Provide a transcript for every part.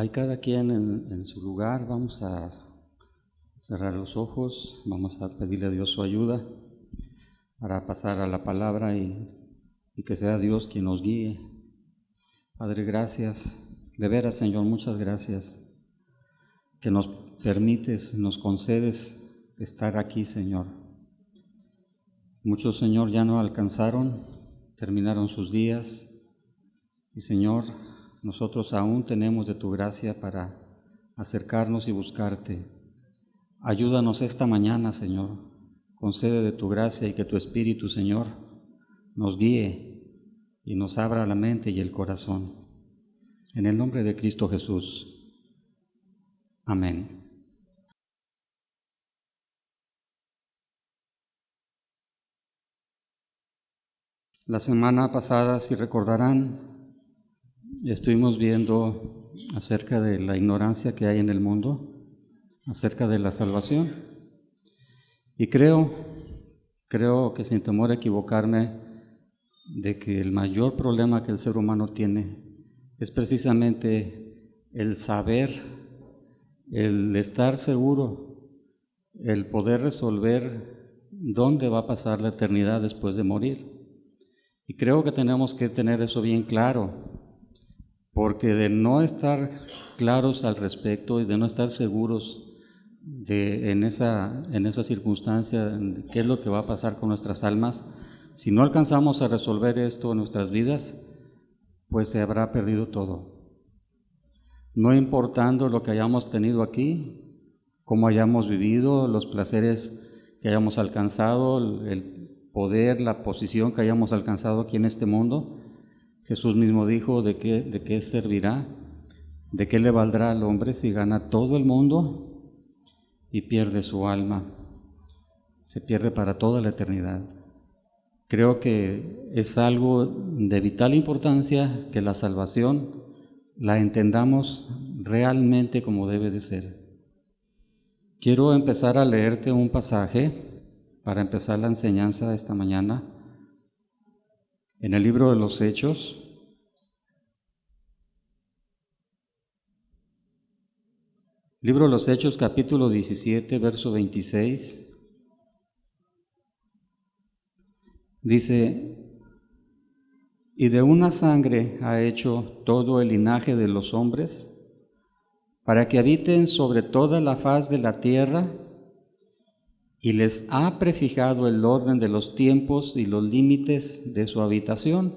Hay cada quien en su lugar. Vamos a cerrar los ojos, vamos a pedirle a Dios su ayuda para pasar a la palabra y que sea Dios quien nos guíe. Padre, gracias, de veras, Señor, muchas gracias que nos permites, nos concedes estar aquí, Señor. Muchos, Señor, ya no alcanzaron, terminaron sus días y, Señor, nosotros aún tenemos de tu gracia para acercarnos y buscarte. Ayúdanos esta mañana, Señor. Concede de tu gracia y que tu Espíritu, Señor, nos guíe y nos abra la mente y el corazón. En el nombre de Cristo Jesús. Amén. La semana pasada, si recordarán, estuvimos viendo acerca de la ignorancia que hay en el mundo, acerca de la salvación. Y creo que sin temor a equivocarme, de que el mayor problema que el ser humano tiene es precisamente el saber, el estar seguro, el poder resolver dónde va a pasar la eternidad después de morir. Y creo que tenemos que tener eso bien claro, porque de no estar claros al respecto y de no estar seguros en esa circunstancia de qué es lo que va a pasar con nuestras almas, si no alcanzamos a resolver esto en nuestras vidas, pues se habrá perdido todo. No importando lo que hayamos tenido aquí, cómo hayamos vivido, los placeres que hayamos alcanzado, el poder, la posición que hayamos alcanzado aquí en este mundo, Jesús mismo dijo: ¿de qué servirá? ¿De qué le valdrá al hombre si gana todo el mundo y pierde su alma? Se pierde para toda la eternidad. Creo que es algo de vital importancia que la salvación la entendamos realmente como debe de ser. Quiero empezar a leerte un pasaje para empezar la enseñanza de esta mañana en el libro de los Hechos. Libro de los Hechos, capítulo 17, verso 26. Dice: y de una sangre ha hecho todo el linaje de los hombres, para que habiten sobre toda la faz de la tierra, y les ha prefijado el orden de los tiempos y los límites de su habitación,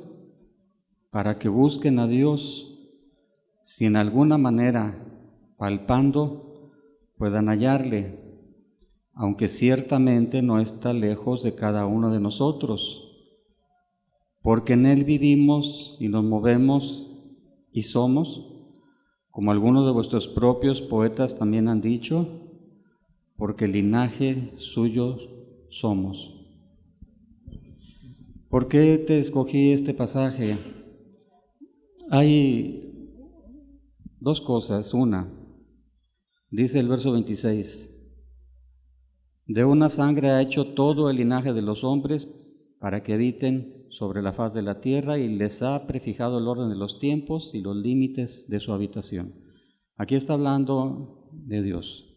para que busquen a Dios, si en alguna manera, palpando, puedan hallarle, aunque ciertamente no está lejos de cada uno de nosotros, porque en Él vivimos y nos movemos y somos, como algunos de vuestros propios poetas también han dicho, porque linaje suyo somos. ¿Por qué te escogí este pasaje? Hay dos cosas. Una, dice el verso 26, de una sangre ha hecho todo el linaje de los hombres para que habiten sobre la faz de la tierra, y les ha prefijado el orden de los tiempos y los límites de su habitación. Aquí está hablando de Dios.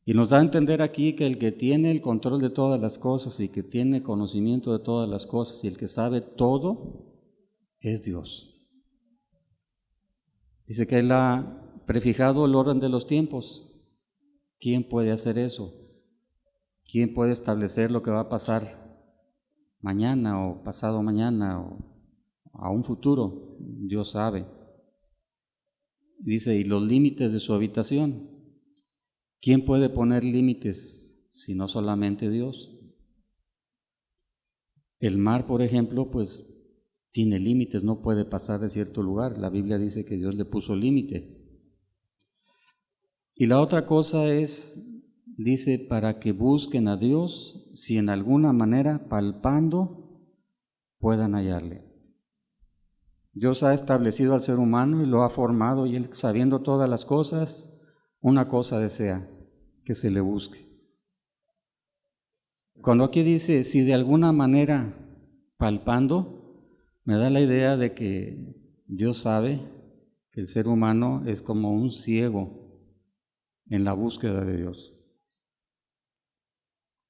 Y nos da a entender aquí que el que tiene el control de todas las cosas y que tiene conocimiento de todas las cosas y el que sabe todo es Dios. Dice que Él ha prefijado el orden de los tiempos. ¿Quién puede hacer eso? ¿Quién puede establecer lo que va a pasar mañana o pasado mañana o a un futuro? Dios sabe. Dice, y los límites de su habitación. ¿Quién puede poner límites si no solamente Dios? El mar, por ejemplo, pues tiene límites, no puede pasar de cierto lugar. La Biblia dice que Dios le puso límite. Y la otra cosa es, dice, para que busquen a Dios, si en alguna manera, palpando, puedan hallarle. Dios ha establecido al ser humano y lo ha formado, y Él, sabiendo todas las cosas, una cosa desea: que se le busque. Cuando aquí dice, si de alguna manera, palpando, me da la idea de que Dios sabe que el ser humano es como un ciego en la búsqueda de Dios.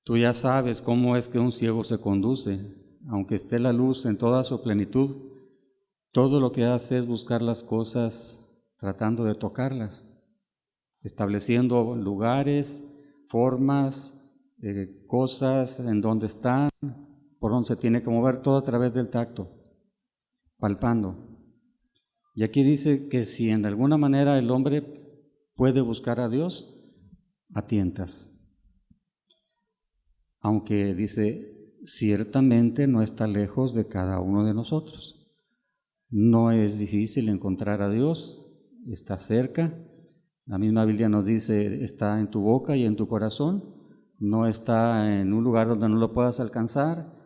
Tú ya sabes cómo es que un ciego se conduce. Aunque esté la luz en toda su plenitud, todo lo que hace es buscar las cosas tratando de tocarlas, estableciendo lugares, formas, cosas en donde están, por donde se tiene que mover, todo a través del tacto, palpando. Y aquí dice que si en alguna manera el hombre puede buscar a Dios, a tientas. Aunque dice, ciertamente no está lejos de cada uno de nosotros. No es difícil encontrar a Dios, está cerca. La misma Biblia nos dice, está en tu boca y en tu corazón. No está en un lugar donde no lo puedas alcanzar.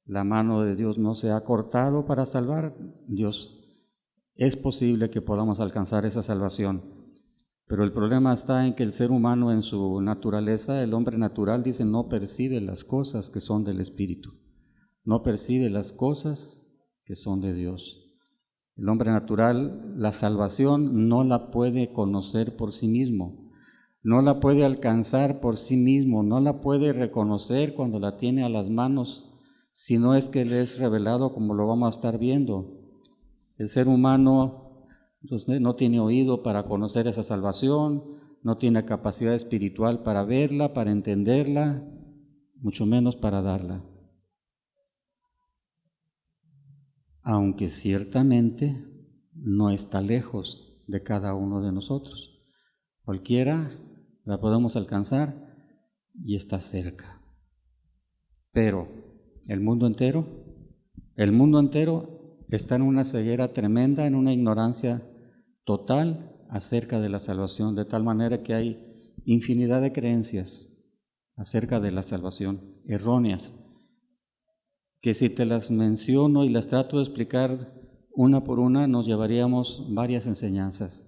La mano de Dios no se ha cortado para salvar. Dios, es posible que podamos alcanzar esa salvación. Pero el problema está en que el ser humano en su naturaleza, el hombre natural, dice, no percibe las cosas que son del Espíritu. No percibe las cosas que son de Dios. El hombre natural, la salvación no la puede conocer por sí mismo, no la puede alcanzar por sí mismo, no la puede reconocer cuando la tiene a las manos, si no es que le es revelado como lo vamos a estar viendo. El ser humano no tiene oído para conocer esa salvación, no tiene capacidad espiritual para verla, para entenderla, mucho menos para darla. Aunque ciertamente no está lejos de cada uno de nosotros. Cualquiera la podemos alcanzar y está cerca. Pero el mundo entero está en una ceguera tremenda, en una ignorancia total acerca de la salvación, de tal manera que hay infinidad de creencias acerca de la salvación, erróneas, que si te las menciono y las trato de explicar una por una, nos llevaríamos varias enseñanzas.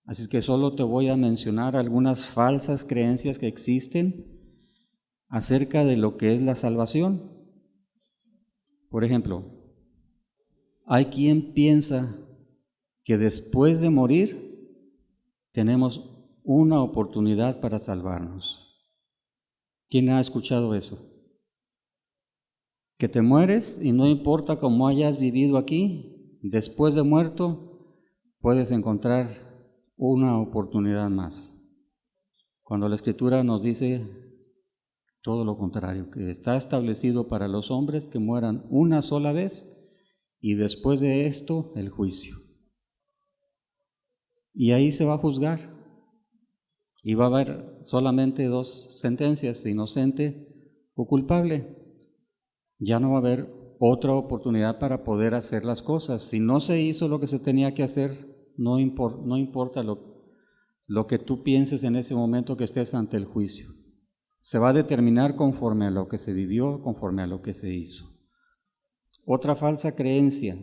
Así es que solo te voy a mencionar algunas falsas creencias que existen acerca de lo que es la salvación. Por ejemplo, hay quien piensa que después de morir tenemos una oportunidad para salvarnos. ¿Quién ha escuchado eso? Que te mueres y no importa cómo hayas vivido aquí, después de muerto puedes encontrar una oportunidad más. Cuando la Escritura nos dice todo lo contrario, que está establecido para los hombres que mueran una sola vez y después de esto el juicio. Y ahí se va a juzgar y va a haber solamente dos sentencias, inocente o culpable. Ya no va a haber otra oportunidad para poder hacer las cosas. Si no se hizo lo que se tenía que hacer, no importa lo que tú pienses en ese momento que estés ante el juicio. Se va a determinar conforme a lo que se vivió, conforme a lo que se hizo. Otra falsa creencia.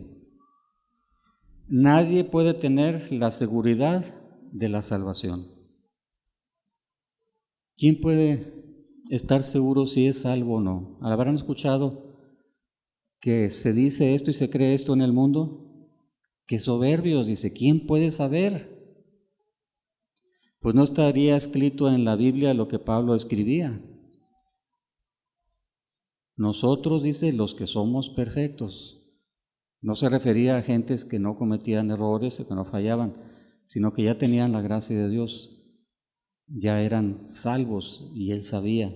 Nadie puede tener la seguridad de la salvación. ¿Quién puede estar seguro si es salvo o no? ¿Habrán escuchado que se dice esto y se cree esto en el mundo? Que soberbios, dice, ¿quién puede saber? Pues no estaría escrito en la Biblia lo que Pablo escribía. Nosotros, dice, los que somos perfectos. No se refería a gentes que no cometían errores o que no fallaban, sino que ya tenían la gracia de Dios, ya eran salvos y él sabía.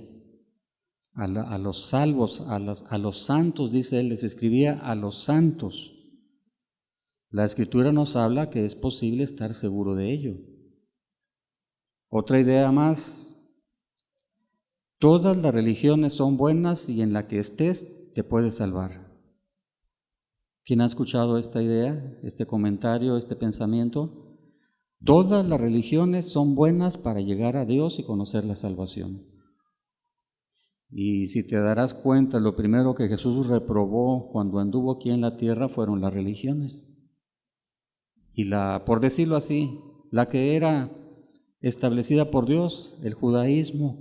A los salvos, a los santos, dice él, les escribía a los santos. La Escritura nos habla que es posible estar seguro de ello. Otra idea más, todas las religiones son buenas y en la que estés te puedes salvar. ¿Quién ha escuchado esta idea, este comentario, este pensamiento? Todas las religiones son buenas para llegar a Dios y conocer la salvación. Y si te darás cuenta, lo primero que Jesús reprobó cuando anduvo aquí en la tierra fueron las religiones. Y por decirlo así, la que era establecida por Dios, el judaísmo.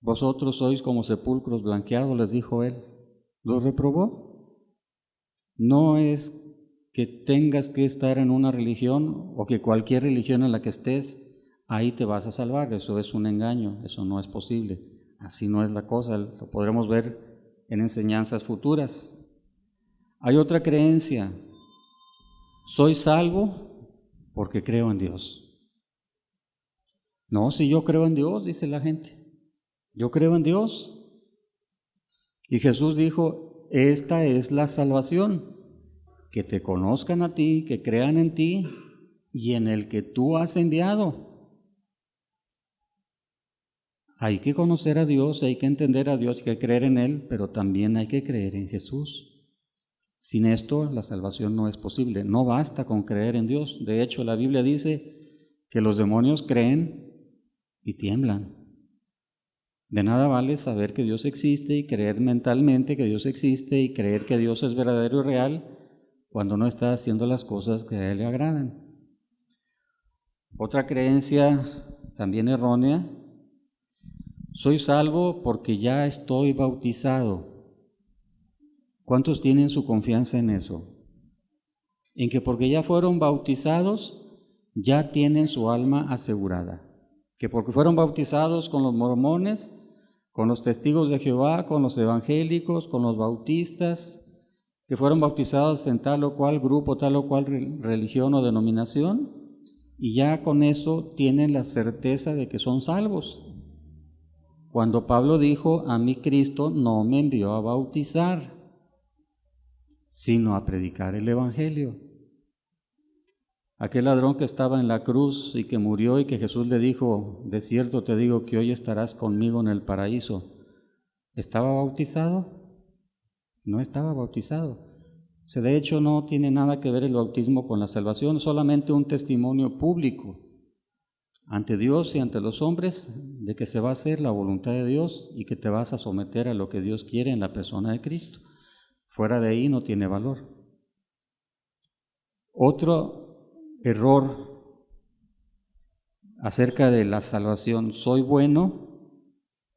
Vosotros sois como sepulcros blanqueados, les dijo él. ¿Los reprobó? No es que tengas que estar en una religión o que cualquier religión en la que estés, ahí te vas a salvar. Eso es un engaño, eso no es posible. Así no es la cosa, lo podremos ver en enseñanzas futuras. Hay otra creencia: soy salvo porque creo en Dios. No, si yo creo en Dios, dice la gente, yo creo en Dios. Y Jesús dijo, esta es la salvación, que te conozcan a ti, que crean en ti y en el que tú has enviado. Hay que conocer a Dios, hay que entender a Dios, hay que creer en Él, pero también hay que creer en Jesús. Sin esto, la salvación no es posible. No basta con creer en Dios. De hecho, la Biblia dice que los demonios creen y tiemblan. De nada vale saber que Dios existe y creer mentalmente que Dios existe y creer que Dios es verdadero y real cuando no está haciendo las cosas que a Él le agradan. Otra creencia también errónea: soy salvo porque ya estoy bautizado. ¿Cuántos tienen su confianza en eso? En que porque ya fueron bautizados, ya tienen su alma asegurada. Que porque fueron bautizados con los mormones, con los testigos de Jehová, con los evangélicos, con los bautistas, que fueron bautizados en tal o cual grupo, tal o cual religión o denominación, y ya con eso tienen la certeza de que son salvos. Cuando Pablo dijo, a mí Cristo no me envió a bautizar, sino a predicar el evangelio. Aquel ladrón que estaba en la cruz y que murió y que Jesús le dijo, de cierto te digo que hoy estarás conmigo en el paraíso, ¿estaba bautizado? No estaba bautizado. De hecho, no tiene nada que ver el bautismo con la salvación, solamente un testimonio público ante Dios y ante los hombres de que se va a hacer la voluntad de Dios y que te vas a someter a lo que Dios quiere en la persona de Cristo. Fuera de ahí no tiene valor. Otro error acerca de la salvación: soy bueno,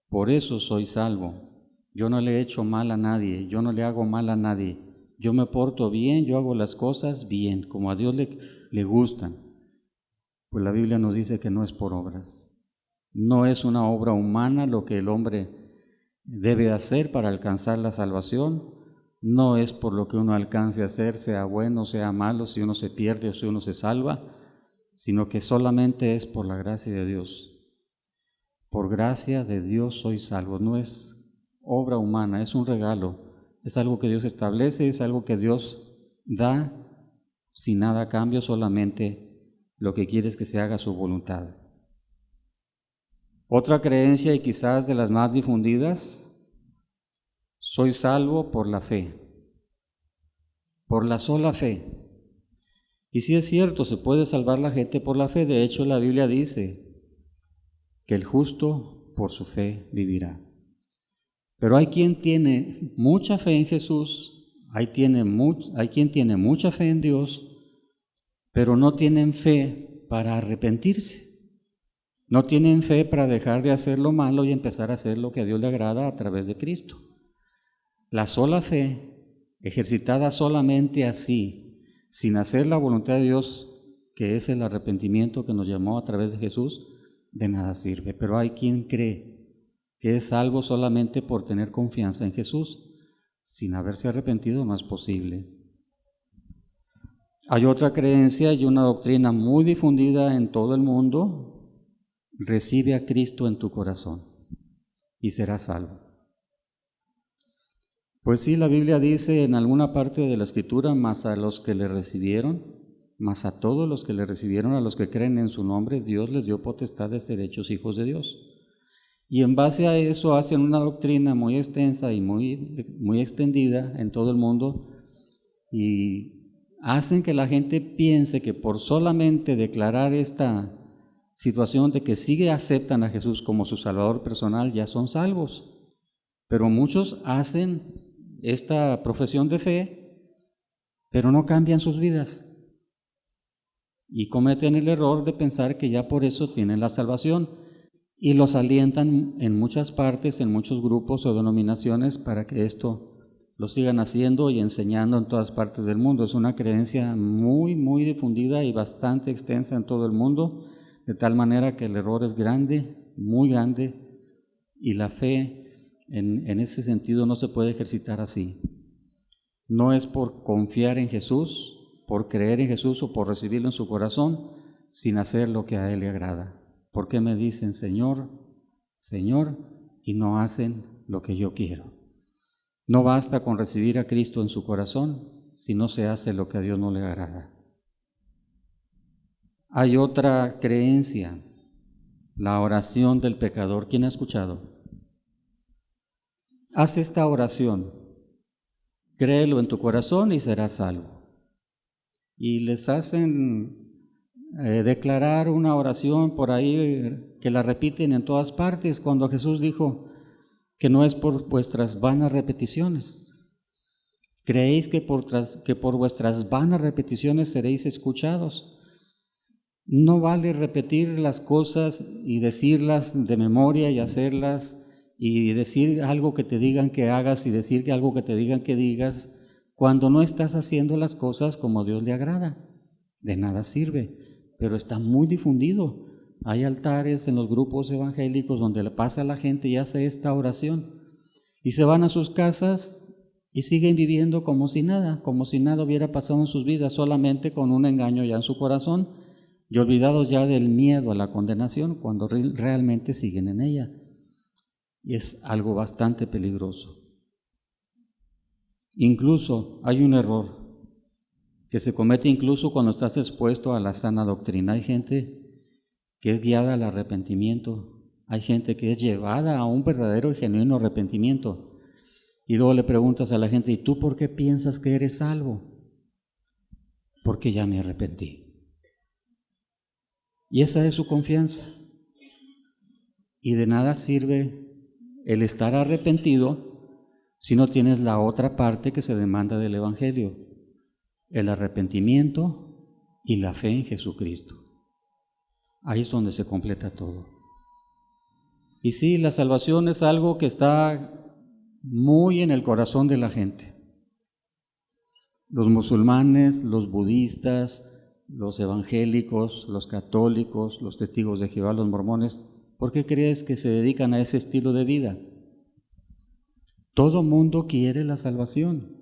por eso soy salvo. Yo no le he hecho mal a nadie, yo no le hago mal a nadie, yo me porto bien, yo hago las cosas bien, como a Dios le gustan. Pues la Biblia nos dice que no es por obras, no es una obra humana lo que el hombre debe hacer para alcanzar la salvación. No es por lo que uno alcance a hacer, sea bueno, sea malo, si uno se pierde o si uno se salva, sino que solamente es por la gracia de Dios. Por gracia de Dios soy salvo. No es obra humana, es un regalo, es algo que Dios establece, es algo que Dios da sin nada a cambio, solamente lo que quiere es que se haga su voluntad. Otra creencia, y quizás de las más difundidas: soy salvo por la fe, por la sola fe. Y sí es cierto, se puede salvar la gente por la fe. De hecho, la Biblia dice que el justo por su fe vivirá. Pero hay quien tiene mucha fe en Jesús, hay quien tiene mucha fe en Dios, pero no tienen fe para arrepentirse. No tienen fe para dejar de hacer lo malo y empezar a hacer lo que a Dios le agrada a través de Cristo. La sola fe, ejercitada solamente así, sin hacer la voluntad de Dios, que es el arrepentimiento que nos llamó a través de Jesús, de nada sirve. Pero hay quien cree que es salvo solamente por tener confianza en Jesús. Sin haberse arrepentido no es posible. Hay otra creencia y una doctrina muy difundida en todo el mundo: recibe a Cristo en tu corazón y serás salvo. Pues sí, la Biblia dice en alguna parte de la Escritura, mas a los que le recibieron, mas a todos los que le recibieron, a los que creen en su nombre, Dios les dio potestad de ser hechos hijos de Dios. Y en base a eso hacen una doctrina muy extensa y muy extendida en todo el mundo, y hacen que la gente piense que por solamente declarar esta situación de que sí aceptan a Jesús como su Salvador personal, ya son salvos. Pero muchos hacen esta profesión de fe, pero no cambian sus vidas y cometen el error de pensar que ya por eso tienen la salvación, y los alientan en muchas partes, en muchos grupos o denominaciones, para que esto lo sigan haciendo y enseñando en todas partes del mundo. Es una creencia muy, muy difundida y bastante extensa en todo el mundo, de tal manera que el error es grande, muy grande, y la fe en ese sentido no se puede ejercitar así. No es por confiar en Jesús, por creer en Jesús o por recibirlo en su corazón, sin hacer lo que a Él le agrada. ¿Por qué me dicen Señor, Señor, y no hacen lo que yo quiero? No basta con recibir a Cristo en su corazón si no se hace lo que a Dios no le agrada. Hay otra creencia, la oración del pecador. ¿Quién ha escuchado? Haz esta oración, créelo en tu corazón y serás salvo. Y les hacen declarar una oración por ahí que la repiten en todas partes, cuando Jesús dijo que no es por vuestras vanas repeticiones. ¿Creéis que por vuestras vanas repeticiones seréis escuchados? No vale repetir las cosas y decirlas de memoria y hacerlas y decir algo que te digan que hagas y decir algo que te digan que digas cuando no estás haciendo las cosas como a Dios le agrada. De nada sirve, pero está muy difundido. Hay altares en los grupos evangélicos donde le pasa a la gente y hace esta oración y se van a sus casas y siguen viviendo como si nada hubiera pasado en sus vidas, solamente con un engaño ya en su corazón y olvidados ya del miedo a la condenación cuando realmente siguen en ella. Y es algo bastante peligroso. Incluso hay un error que se comete incluso cuando estás expuesto a la sana doctrina. Hay gente que es guiada al arrepentimiento, hay gente que es llevada a un verdadero y genuino arrepentimiento, y luego le preguntas a la gente, ¿y tú por qué piensas que eres salvo? Porque ya me arrepentí. Y esa es su confianza. Y de nada sirve el estar arrepentido si no tienes la otra parte que se demanda del Evangelio, el arrepentimiento y la fe en Jesucristo. Ahí es donde se completa todo. Y sí, la salvación es algo que está muy en el corazón de la gente. Los musulmanes, los budistas, los evangélicos, los católicos, los testigos de Jehová, los mormones, ¿por qué crees que se dedican a ese estilo de vida? Todo mundo quiere la salvación.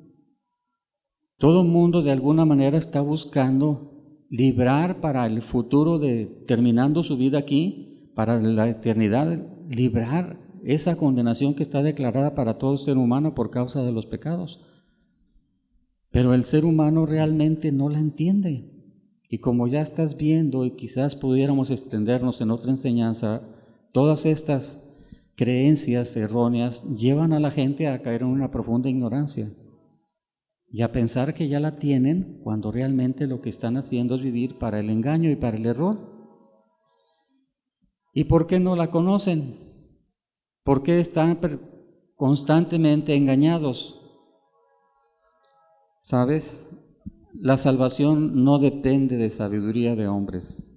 Todo mundo de alguna manera está buscando librar para el futuro, terminando su vida aquí, para la eternidad, librar esa condenación que está declarada para todo ser humano por causa de los pecados. Pero el ser humano realmente no la entiende. Y como ya estás viendo, y quizás pudiéramos extendernos en otra enseñanza, todas estas creencias erróneas llevan a la gente a caer en una profunda ignorancia y a pensar que ya la tienen cuando realmente lo que están haciendo es vivir para el engaño y para el error. ¿Y por qué no la conocen? ¿Por qué están constantemente engañados? ¿Sabes? La salvación no depende de sabiduría de hombres,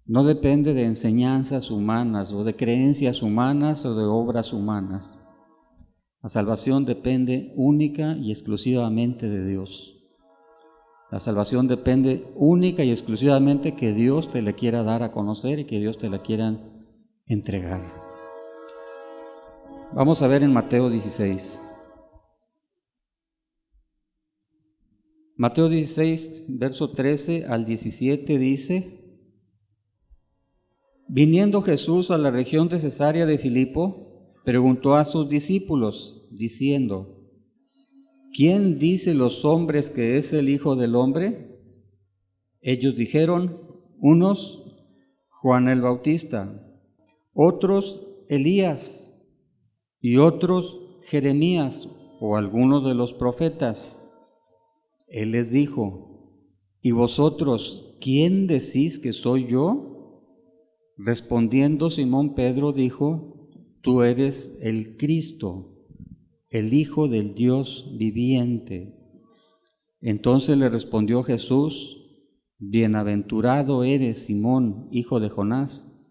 no depende de enseñanzas humanas o de creencias humanas o de obras humanas. La salvación depende única y exclusivamente de Dios. La salvación depende única y exclusivamente que Dios te la quiera dar a conocer y que Dios te la quiera entregar. Vamos a ver en Mateo 16. Mateo 16, verso 13 al 17 dice: Viniendo Jesús a la región de Cesarea de Filipo, preguntó a sus discípulos, diciendo: ¿Quién dice los hombres que es el Hijo del Hombre? Ellos dijeron: unos, Juan el Bautista, otros, Elías, y otros, Jeremías o alguno de los profetas. Él les dijo: ¿y vosotros quién decís que soy yo? Respondiendo Simón Pedro dijo: Tú eres el Cristo, el Hijo del Dios viviente. Entonces le respondió Jesús: Bienaventurado eres, Simón, hijo de Jonás,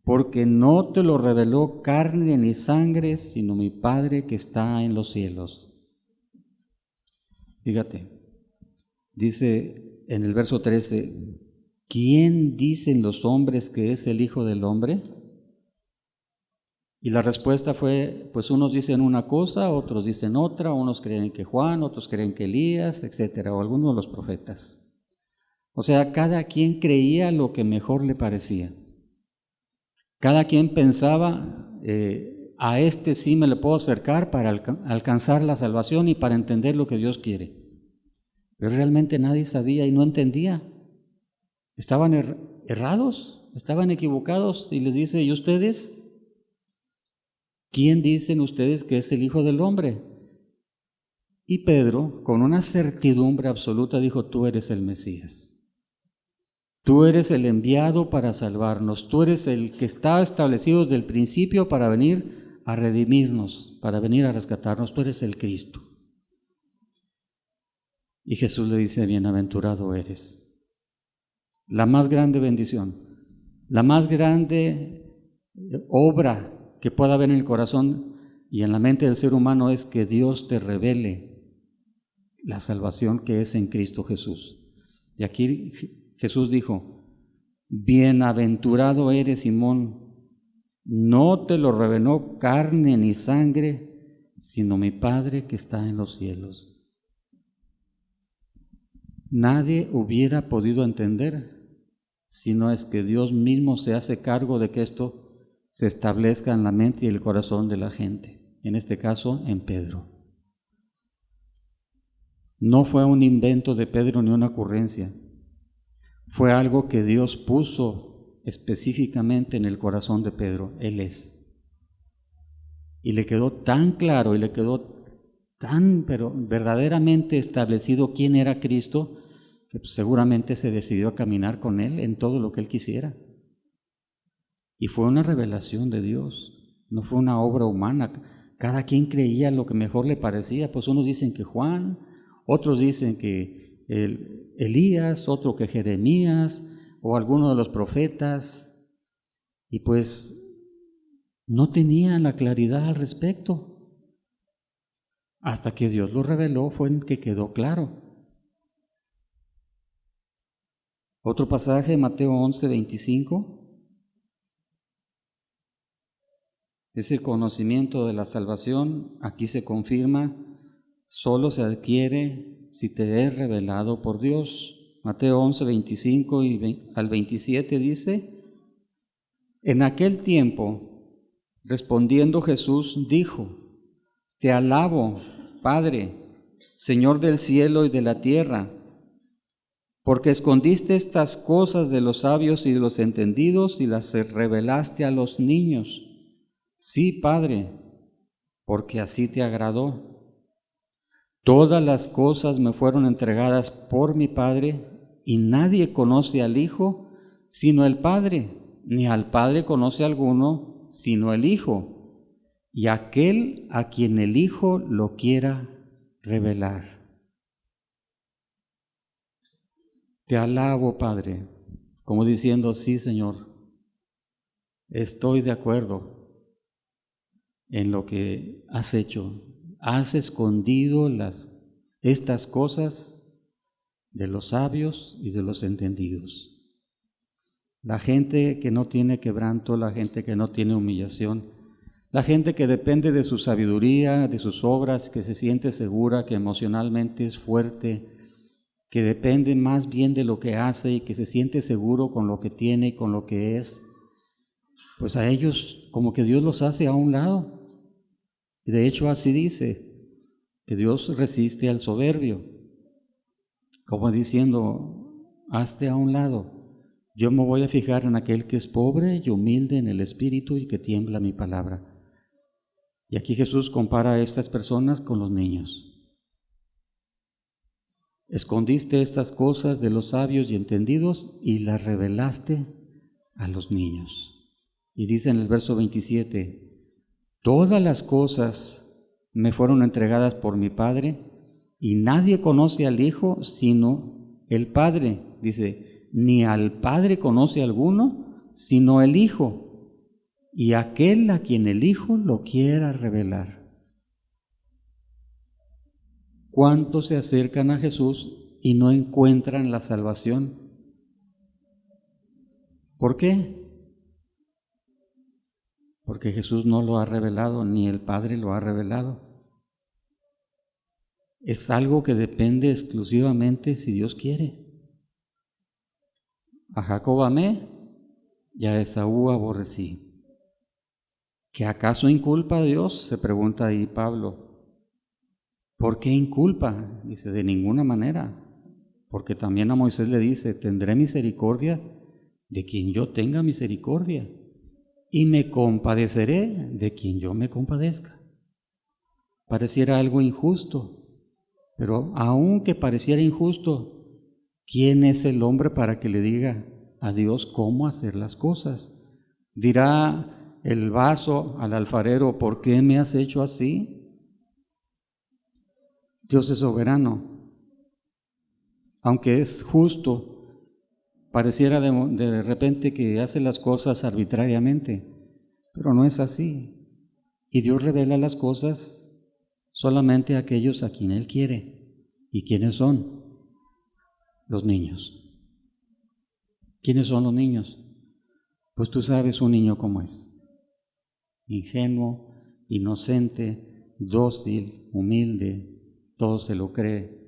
porque no te lo reveló carne ni sangre, sino mi Padre que está en los cielos. Fíjate, dice en el verso 13, ¿quién dicen los hombres que es el Hijo del Hombre? Y la respuesta fue, pues unos dicen una cosa, otros dicen otra, unos creen que Juan, otros creen que Elías, etcétera, o algunos de los profetas. O sea, cada quien creía lo que mejor le parecía. Cada quien pensaba, a este sí me le puedo acercar para alcanzar la salvación y para entender lo que Dios quiere. Pero realmente nadie sabía y no entendía. Estaban errados, estaban equivocados, y les dice, ¿y ustedes? ¿Quién dicen ustedes que es el Hijo del Hombre? Y Pedro, con una certidumbre absoluta, dijo, tú eres el Mesías. Tú eres el enviado para salvarnos. Tú eres el que está establecido desde el principio para venir a redimirnos, para venir a rescatarnos. Tú eres el Cristo. Y Jesús le dice, bienaventurado eres. La más grande bendición, la más grande obra que pueda haber en el corazón y en la mente del ser humano es que Dios te revele la salvación que es en Cristo Jesús. Y aquí Jesús dijo, bienaventurado eres, Simón, no te lo reveló carne ni sangre, sino mi Padre que está en los cielos. Nadie hubiera podido entender si no es que Dios mismo se hace cargo de que esto se establezca en la mente y el corazón de la gente, en este caso en Pedro. No fue un invento de Pedro ni una ocurrencia, fue algo que Dios puso específicamente en el corazón de Pedro. Él es. Y le quedó tan claro y le quedó tan, pero verdaderamente establecido quién era Cristo, que pues seguramente se decidió a caminar con Él en todo lo que Él quisiera. Y fue una revelación de Dios, no fue una obra humana. Cada quien creía lo que mejor le parecía, pues unos dicen que Juan, otros dicen que Elías, otro que Jeremías, o alguno de los profetas, y pues no tenían la claridad al respecto. Hasta que Dios lo reveló fue en que quedó claro. Otro pasaje, Mateo 11:25. Es el conocimiento de la salvación. Aquí se confirma, solo se adquiere si te es revelado por Dios. Mateo 11:25 al 27 dice, en aquel tiempo, respondiendo Jesús, dijo, te alabo, Padre, Señor del cielo y de la tierra, porque escondiste estas cosas de los sabios y de los entendidos y las revelaste a los niños. Sí, Padre, porque así te agradó. Todas las cosas me fueron entregadas por mi Padre, y nadie conoce al Hijo sino el Padre, ni al Padre conoce alguno sino el Hijo, y aquel a quien el Hijo lo quiera revelar. Te alabo, Padre, como diciendo, sí, Señor, estoy de acuerdo en lo que has hecho. Has escondido estas cosas de los sabios y de los entendidos. La gente que no tiene quebranto, la gente que no tiene humillación, la gente que depende de su sabiduría, de sus obras, que se siente segura, que emocionalmente es fuerte, que depende más bien de lo que hace y que se siente seguro con lo que tiene y con lo que es, pues a ellos como que Dios los hace a un lado. Y de hecho así dice, que Dios resiste al soberbio, como diciendo, hazte a un lado, yo me voy a fijar en aquel que es pobre y humilde en el espíritu y que tiembla mi palabra. Y aquí Jesús compara a estas personas con los niños. Escondiste estas cosas de los sabios y entendidos y las revelaste a los niños. Y dice en el verso 27, todas las cosas me fueron entregadas por mi Padre, y nadie conoce al Hijo sino el Padre. Dice, ni al Padre conoce alguno sino el Hijo, y aquel a quien el Hijo lo quiera revelar. ¿cuántos se acercan a Jesús y no encuentran la salvación? ¿Por qué? Porque Jesús no lo ha revelado, ni el Padre lo ha revelado. Es algo que depende exclusivamente si Dios quiere. A Jacob amé y a Esaú aborrecí. ¿Que acaso inculpa a Dios? Se pregunta ahí Pablo. ¿Por qué inculpa? Dice, de ninguna manera. Porque también a Moisés le dice, tendré misericordia de quien yo tenga misericordia, y me compadeceré de quien yo me compadezca. Pareciera algo injusto, pero aunque pareciera injusto, ¿quién es el hombre para que le diga a Dios cómo hacer las cosas? ¿Dirá el vaso al alfarero, ¿por qué me has hecho así? Dios es soberano. Aunque es justo, pareciera de repente que hace las cosas arbitrariamente, pero no es así. Y Dios revela las cosas solamente a aquellos a quien Él quiere. ¿Y quiénes son? Los niños. ¿Quiénes son los niños? Pues tú sabes un niño cómo es. Ingenuo, inocente, dócil, humilde, todo se lo cree.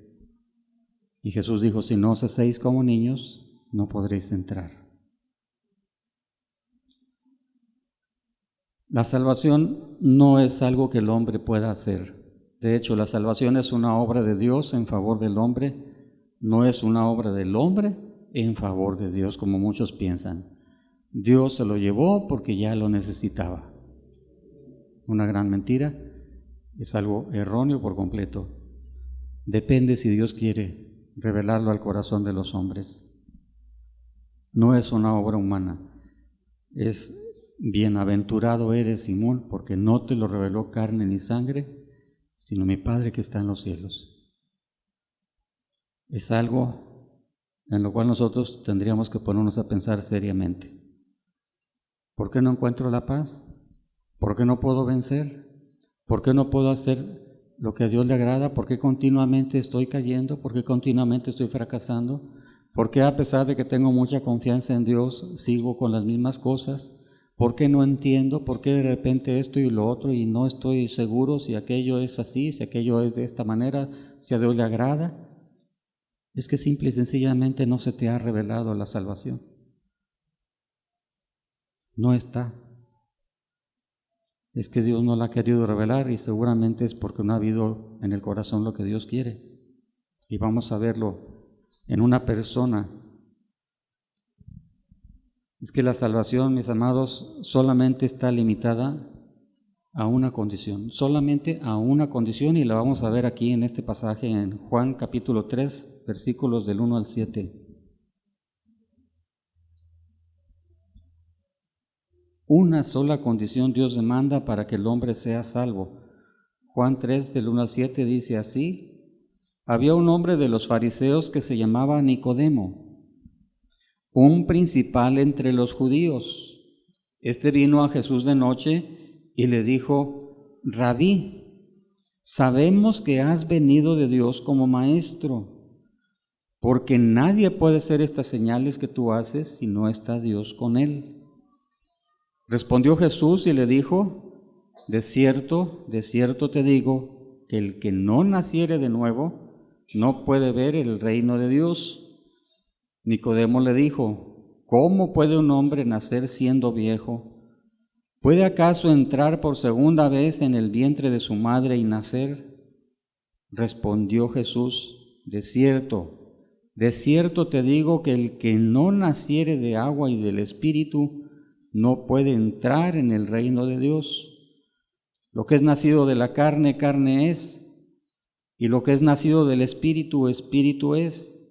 Y Jesús dijo, si no os hacéis como niños, no podréis entrar. La salvación no es algo que el hombre pueda hacer. De hecho, la salvación es una obra de Dios en favor del hombre, no es una obra del hombre en favor de Dios, como muchos piensan. Dios se lo llevó porque ya lo necesitaba. Una gran mentira, es algo erróneo por completo. Depende si Dios quiere revelarlo al corazón de los hombres. No es una obra humana. Es bienaventurado eres, Simón, porque no te lo reveló carne ni sangre, sino mi Padre que está en los cielos. Es algo en lo cual nosotros tendríamos que ponernos a pensar seriamente. ¿Por qué no encuentro la paz? ¿Por qué no puedo vencer? ¿Por qué no puedo hacer lo que a Dios le agrada? ¿Por qué continuamente estoy cayendo? ¿Por qué continuamente estoy fracasando? ¿Por qué a pesar de que tengo mucha confianza en Dios, sigo con las mismas cosas? ¿Por qué no entiendo? ¿Por qué de repente esto y lo otro y no estoy seguro si aquello es así, si aquello es de esta manera, si a Dios le agrada? Es que simple y sencillamente no se te ha revelado la salvación. No está. Es que Dios no la ha querido revelar y seguramente es porque no ha habido en el corazón lo que Dios quiere. Y vamos a verlo en una persona. Es que la salvación, mis amados, solamente está limitada a una condición, solamente a una condición, y la vamos a ver aquí en este pasaje en Juan capítulo 3, versículos del 1 al 7. Una sola condición Dios demanda para que el hombre sea salvo. Juan 3, del 1 al 7 dice así: había un hombre de los fariseos que se llamaba Nicodemo, un principal entre los judíos. Este vino a Jesús de noche y le dijo: Rabí, sabemos que has venido de Dios como maestro, porque nadie puede hacer estas señales que tú haces si no está Dios con él. Respondió Jesús y le dijo: de cierto te digo, que el que no naciere de nuevo no puede ver el reino de Dios. Nicodemo le dijo: ¿cómo puede un hombre nacer siendo viejo? ¿Puede acaso entrar por segunda vez en el vientre de su madre y nacer? Respondió Jesús: de cierto te digo que el que no naciere de agua y del Espíritu no puede entrar en el reino de Dios. Lo que es nacido de la carne, carne es, y lo que es nacido del Espíritu, Espíritu es.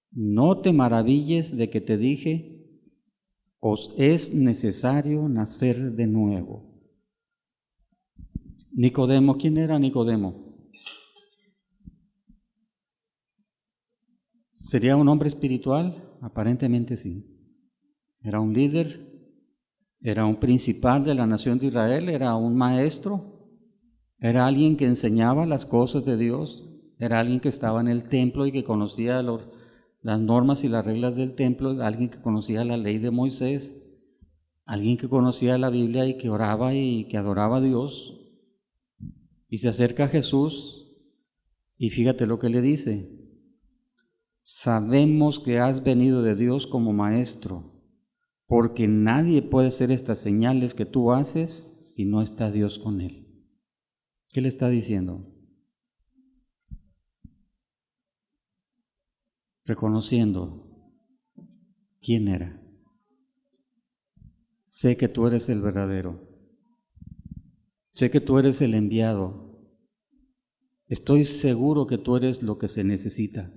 No te maravilles de que te dije, os es necesario nacer de nuevo. Nicodemo, ¿quién era Nicodemo? ¿Sería un hombre espiritual? Aparentemente sí. Era un líder, era un principal de la nación de Israel, era un maestro, era alguien que enseñaba las cosas de Dios, era alguien que estaba en el templo y que conocía las normas y las reglas del templo, alguien que conocía la ley de Moisés, alguien que conocía la Biblia y que oraba y que adoraba a Dios. Y se acerca a Jesús y fíjate lo que le dice: sabemos que has venido de Dios como maestro, porque nadie puede hacer estas señales que tú haces si no está Dios con él. ¿Qué le está diciendo? Reconociendo quién era. Sé que tú eres el verdadero. Sé que tú eres el enviado. Estoy seguro que tú eres lo que se necesita.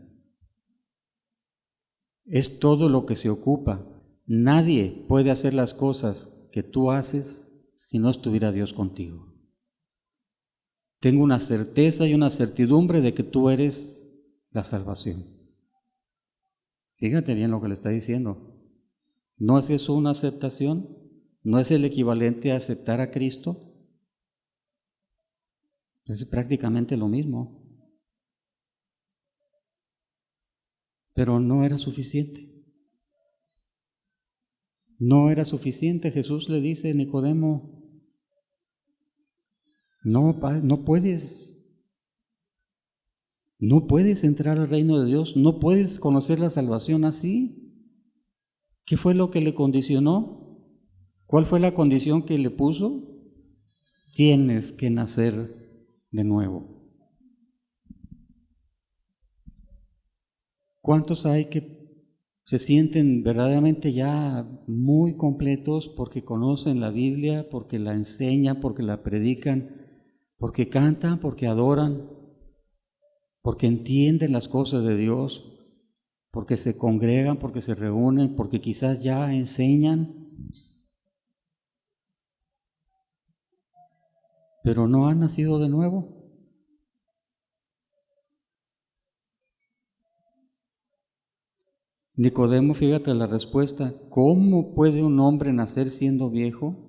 Es todo lo que se ocupa. Nadie puede hacer las cosas que tú haces si no estuviera Dios contigo. Tengo una certeza y una certidumbre de que tú eres la salvación. Fíjate bien lo que le está diciendo. ¿No es eso una aceptación? ¿No es el equivalente a aceptar a Cristo? Es prácticamente lo mismo. Pero no era suficiente. No era suficiente. Jesús le dice a Nicodemo: no puedes entrar al reino de Dios, no puedes conocer la salvación así. ¿Qué fue lo que le condicionó? ¿Cuál fue la condición que le puso? Tienes que nacer de nuevo. ¿Cuántos hay que se sienten verdaderamente ya muy completos porque conocen la Biblia, porque la enseñan, porque la predican, porque cantan, porque adoran, porque entienden las cosas de Dios, porque se congregan, porque se reúnen, porque quizás ya enseñan, pero no han nacido de nuevo? Nicodemo, fíjate la respuesta: ¿cómo puede un hombre nacer siendo viejo?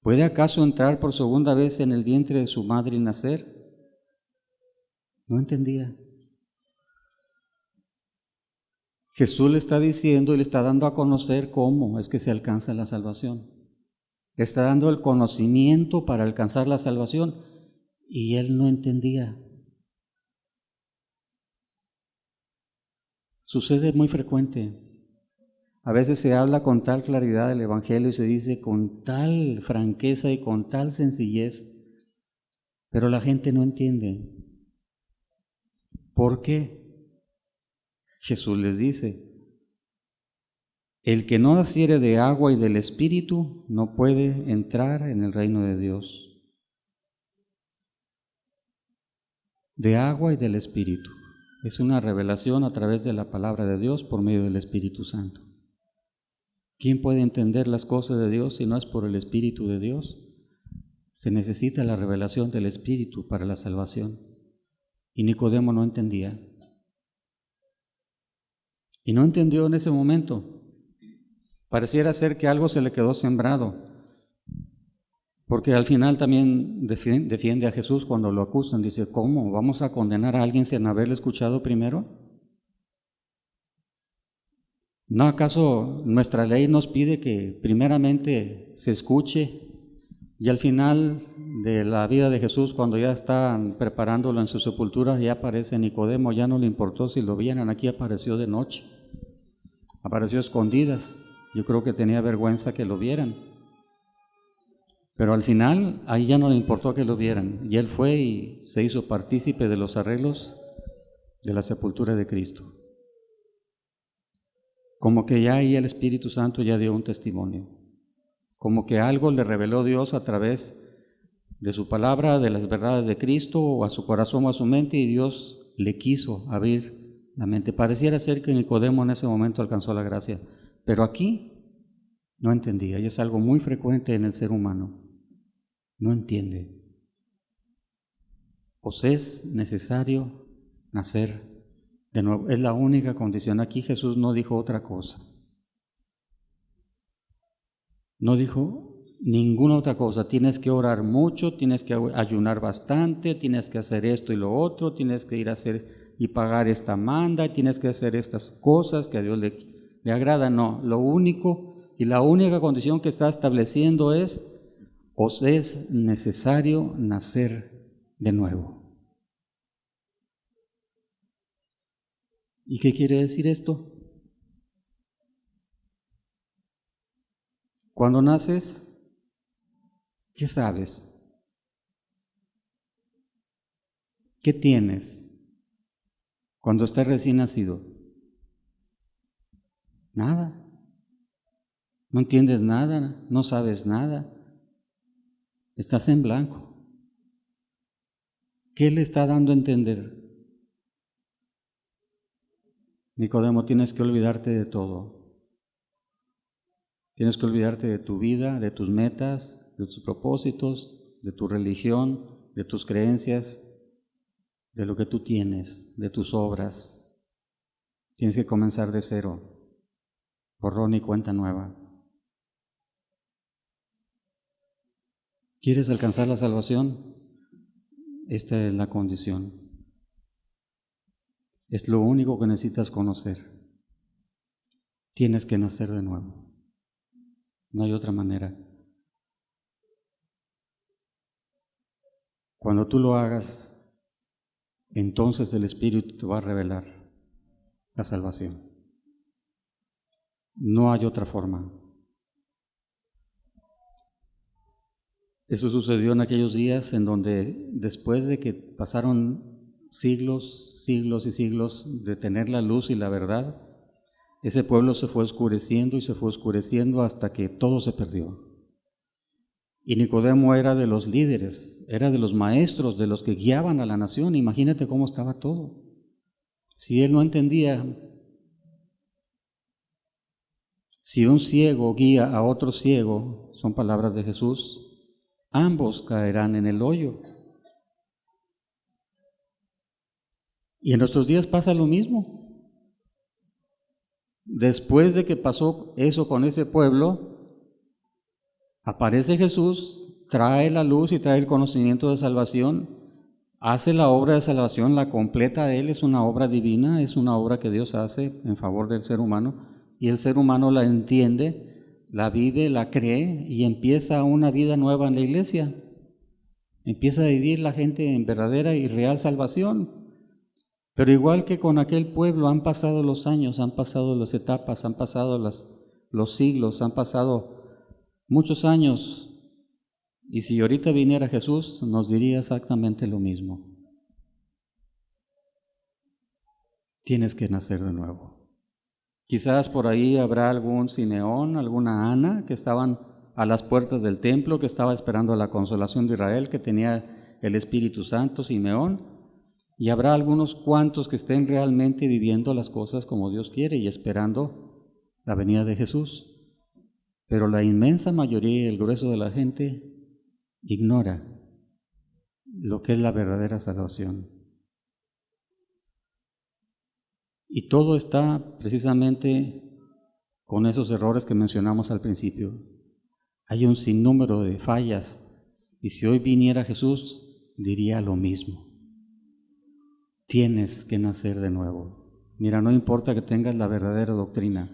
¿Puede acaso entrar por segunda vez en el vientre de su madre y nacer? No entendía. Jesús le está diciendo y le está dando a conocer cómo es que se alcanza la salvación. Le está dando el conocimiento para alcanzar la salvación y él no entendía. Sucede muy frecuente. A veces se habla con tal claridad del Evangelio y se dice con tal franqueza y con tal sencillez, pero la gente no entiende. ¿Por qué? Jesús les dice: el que no naciere de agua y del Espíritu no puede entrar en el reino de Dios. De agua y del Espíritu. Es una revelación a través de la palabra de Dios por medio del Espíritu Santo. ¿Quién puede entender las cosas de Dios si no es por el Espíritu de Dios? Se necesita la revelación del Espíritu para la salvación. Y Nicodemo no entendía. Y no entendió en ese momento. Pareciera ser que algo se le quedó sembrado. Porque al final también defiende a Jesús cuando lo acusan. Dice: ¿cómo? ¿Vamos a condenar a alguien sin haberle escuchado primero? ¿No acaso nuestra ley nos pide que primeramente se escuche y al final de la vida de Jesús, cuando ya están preparándolo en su sepultura, ya aparece Nicodemo? Ya no le importó si lo vieran. Aquí apareció de noche, apareció a escondidas. Yo creo que tenía vergüenza que lo vieran. Pero al final, ahí ya no le importó que lo vieran. Y él fue y se hizo partícipe de los arreglos de la sepultura de Cristo. Como que ya ahí el Espíritu Santo ya dio un testimonio. Como que algo le reveló Dios a través de su palabra, de las verdades de Cristo, o a su corazón o a su mente, y Dios le quiso abrir la mente. Pareciera ser que Nicodemo en ese momento alcanzó la gracia, pero aquí no entendía, y es algo muy frecuente en el ser humano. No entiende. Os es necesario nacer de nuevo. Es la única condición. Aquí Jesús no dijo otra cosa. No dijo: ninguna otra cosa. Tienes que orar mucho, tienes que ayunar bastante, tienes que hacer esto y lo otro, tienes que ir a hacer y pagar esta manda, tienes que hacer estas cosas que a Dios le agrada. No, lo único y la única condición que está estableciendo es: os es necesario nacer de nuevo. ¿Y qué quiere decir esto? Cuando naces, ¿qué sabes? ¿Qué tienes cuando estás recién nacido? Nada. No entiendes nada, no sabes nada. Estás en blanco. ¿Qué le está dando a entender? Nicodemo, tienes que olvidarte de todo. Tienes que olvidarte de tu vida, de tus metas, de tus propósitos, de tu religión, de tus creencias, de lo que tú tienes, de tus obras. Tienes que comenzar de cero, borrón y cuenta nueva. ¿Quieres alcanzar la salvación? Esta es la condición. Es lo único que necesitas conocer. Tienes que nacer de nuevo. No hay otra manera. Cuando tú lo hagas, entonces el Espíritu te va a revelar la salvación. No hay otra forma. Eso sucedió en aquellos días en donde, después de que pasaron siglos, siglos y siglos de tener la luz y la verdad, ese pueblo se fue oscureciendo y se fue oscureciendo hasta que todo se perdió. Y Nicodemo era de los líderes, era de los maestros, de los que guiaban a la nación. Imagínate cómo estaba todo. Si él no entendía, si un ciego guía a otro ciego, son palabras de Jesús, ambos caerán en el hoyo. Y en nuestros días pasa lo mismo. Después de que pasó eso con ese pueblo, aparece Jesús, trae la luz y trae el conocimiento de salvación, hace la obra de salvación, la completa de Él, es una obra divina, es una obra que Dios hace en favor del ser humano, y el ser humano la entiende, la vive, la cree y empieza una vida nueva en la iglesia. Empieza a vivir la gente en verdadera y real salvación. Pero igual que con aquel pueblo, han pasado los años, han pasado las etapas, han pasado los siglos, han pasado muchos años. Y si ahorita viniera Jesús, nos diría exactamente lo mismo. Tienes que nacer de nuevo. Quizás por ahí habrá algún Simeón, alguna Ana, que estaban a las puertas del templo, que estaba esperando la consolación de Israel, que tenía el Espíritu Santo, Simeón. Y habrá algunos cuantos que estén realmente viviendo las cosas como Dios quiere y esperando la venida de Jesús. Pero la inmensa mayoría y el grueso de la gente ignora lo que es la verdadera salvación. Y todo está precisamente con esos errores que mencionamos al principio. Hay un sinnúmero de fallas, y si hoy viniera Jesús, diría lo mismo. Tienes que nacer de nuevo. Mira, no importa que tengas la verdadera doctrina,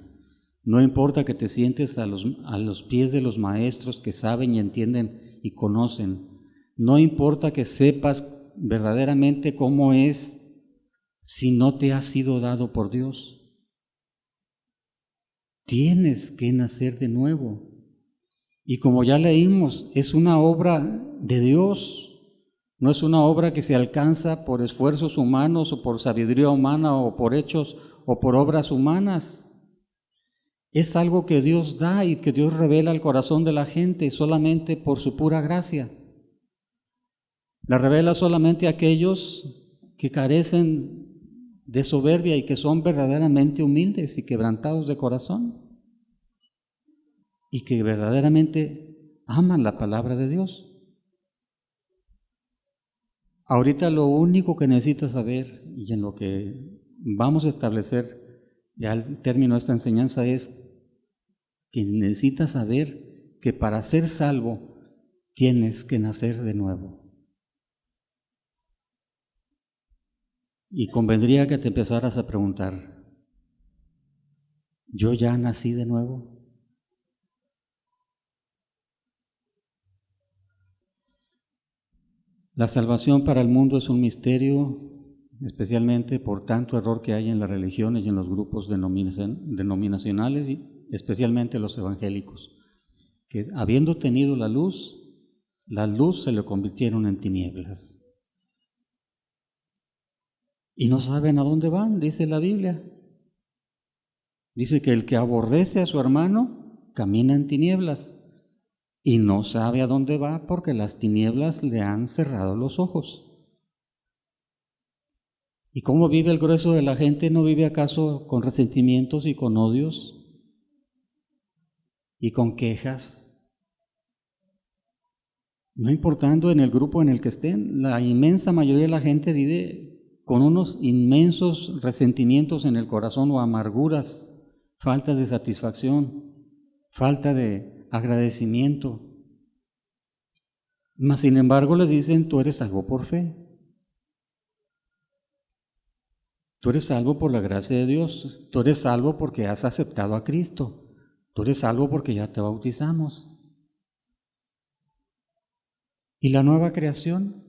no importa que te sientes a los pies de los maestros que saben y entienden y conocen, no importa que sepas verdaderamente cómo es si no te ha sido dado por Dios. Tienes que nacer de nuevo. Y como ya leímos, es una obra de Dios. No es una obra que se alcanza por esfuerzos humanos o por sabiduría humana o por hechos o por obras humanas. Es algo que Dios da y que Dios revela al corazón de la gente solamente por su pura gracia. La revela solamente a aquellos que carecen de soberbia y que son verdaderamente humildes y quebrantados de corazón y que verdaderamente aman la palabra de Dios. Ahorita lo único que necesitas saber, y en lo que vamos a establecer ya al término de esta enseñanza, es que necesitas saber que para ser salvo tienes que nacer de nuevo. Y convendría que te empezaras a preguntar, ¿yo ya nací de nuevo? La salvación para el mundo es un misterio, especialmente por tanto error que hay en las religiones y en los grupos denominacionales y especialmente los evangélicos, que habiendo tenido la luz se le convirtieron en tinieblas. Y no saben a dónde van, dice la Biblia. Dice que el que aborrece a su hermano camina en tinieblas y no sabe a dónde va porque las tinieblas le han cerrado los ojos. ¿Y cómo vive el grueso de la gente? ¿No vive acaso con resentimientos y con odios y con quejas? No importando en el grupo en el que estén, la inmensa mayoría de la gente vive con unos inmensos resentimientos en el corazón o amarguras, faltas de satisfacción, falta de agradecimiento. Mas sin embargo les dicen, tú eres salvo por fe. Tú eres salvo por la gracia de Dios. Tú eres salvo porque has aceptado a Cristo. Tú eres salvo porque ya te bautizamos. ¿Y la nueva creación?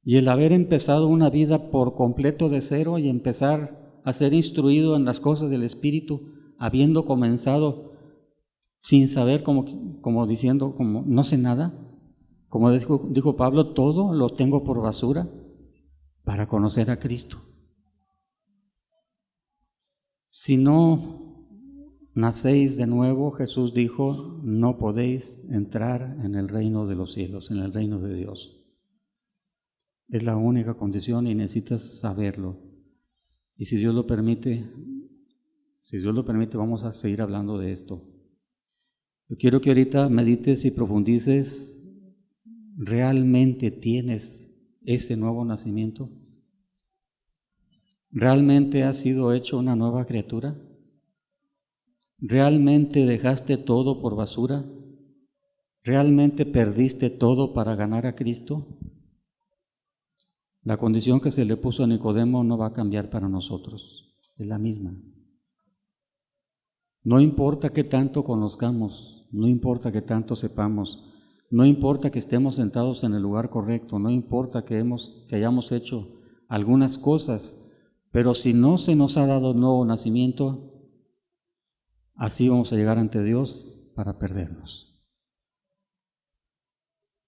Y el haber empezado una vida por completo de cero y empezar a ser instruido en las cosas del Espíritu, habiendo comenzado sin saber, como diciendo, como no sé nada, como dijo Pablo, todo lo tengo por basura para conocer a Cristo. Si no nacéis de nuevo, Jesús dijo, no podéis entrar en el reino de los cielos, en el reino de Dios. Es la única condición y necesitas saberlo. Y si Dios lo permite, vamos a seguir hablando de esto. Yo quiero que ahorita medites y profundices, ¿realmente tienes ese nuevo nacimiento? ¿Realmente has sido hecho una nueva criatura? ¿Realmente dejaste todo por basura? ¿Realmente perdiste todo para ganar a Cristo? La condición que se le puso a Nicodemo no va a cambiar para nosotros, es la misma. No importa qué tanto conozcamos, no importa qué tanto sepamos, no importa que estemos sentados en el lugar correcto, no importa que hayamos hecho algunas cosas, pero si no se nos ha dado nuevo nacimiento, así vamos a llegar ante Dios para perdernos.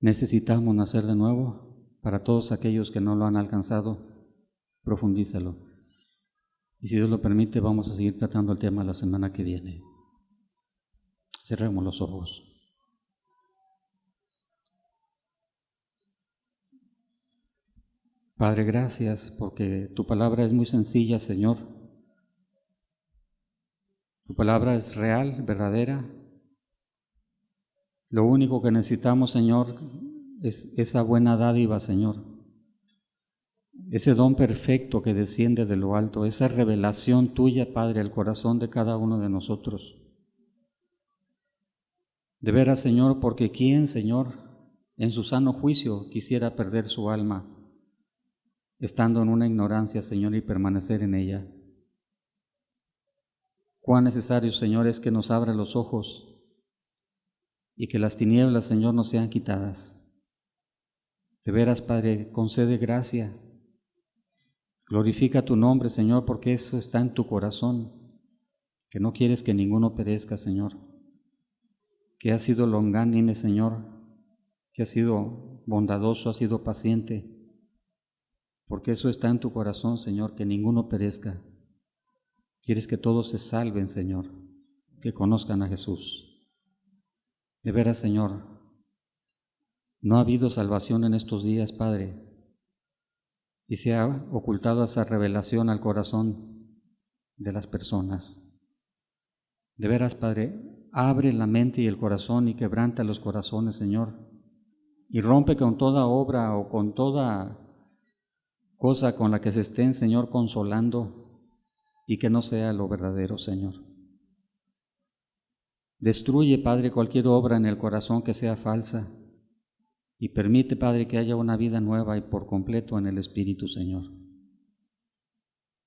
Necesitamos nacer de nuevo. Para todos aquellos que no lo han alcanzado, profundízalo. Y si Dios lo permite, vamos a seguir tratando el tema la semana que viene. Cerremos los ojos. Padre, gracias porque tu palabra es muy sencilla, Señor. Tu palabra es real, verdadera. Lo único que necesitamos, Señor, es esa buena dádiva, Señor. Ese don perfecto que desciende de lo alto, esa revelación tuya, Padre, al corazón de cada uno de nosotros. De veras, Señor, porque ¿quién, Señor, en su sano juicio quisiera perder su alma, estando en una ignorancia, Señor, y permanecer en ella? Cuán necesario, Señor, es que nos abra los ojos y que las tinieblas, Señor, nos sean quitadas. De veras, Padre, concede gracia. Glorifica tu nombre, Señor, porque eso está en tu corazón, que no quieres que ninguno perezca, Señor, que has sido longánime, Señor, que has sido bondadoso, has sido paciente, porque eso está en tu corazón, Señor, que ninguno perezca. Quieres que todos se salven, Señor, que conozcan a Jesús. De veras, Señor, no ha habido salvación en estos días, Padre, y se ha ocultado esa revelación al corazón de las personas. De veras, Padre, abre la mente y el corazón y quebranta los corazones, Señor, y rompe con toda obra o con toda cosa con la que se estén, Señor, consolando y que no sea lo verdadero, Señor. Destruye, Padre, cualquier obra en el corazón que sea falsa y permite, Padre, que haya una vida nueva y por completo en el Espíritu, Señor.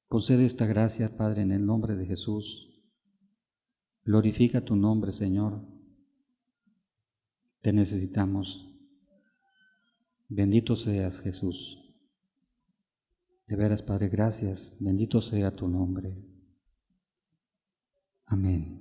Concede esta gracia, Padre, en el nombre de Jesús. Glorifica tu nombre, Señor. Te necesitamos. Bendito seas, Jesús. De veras, Padre, gracias. Bendito sea tu nombre. Amén.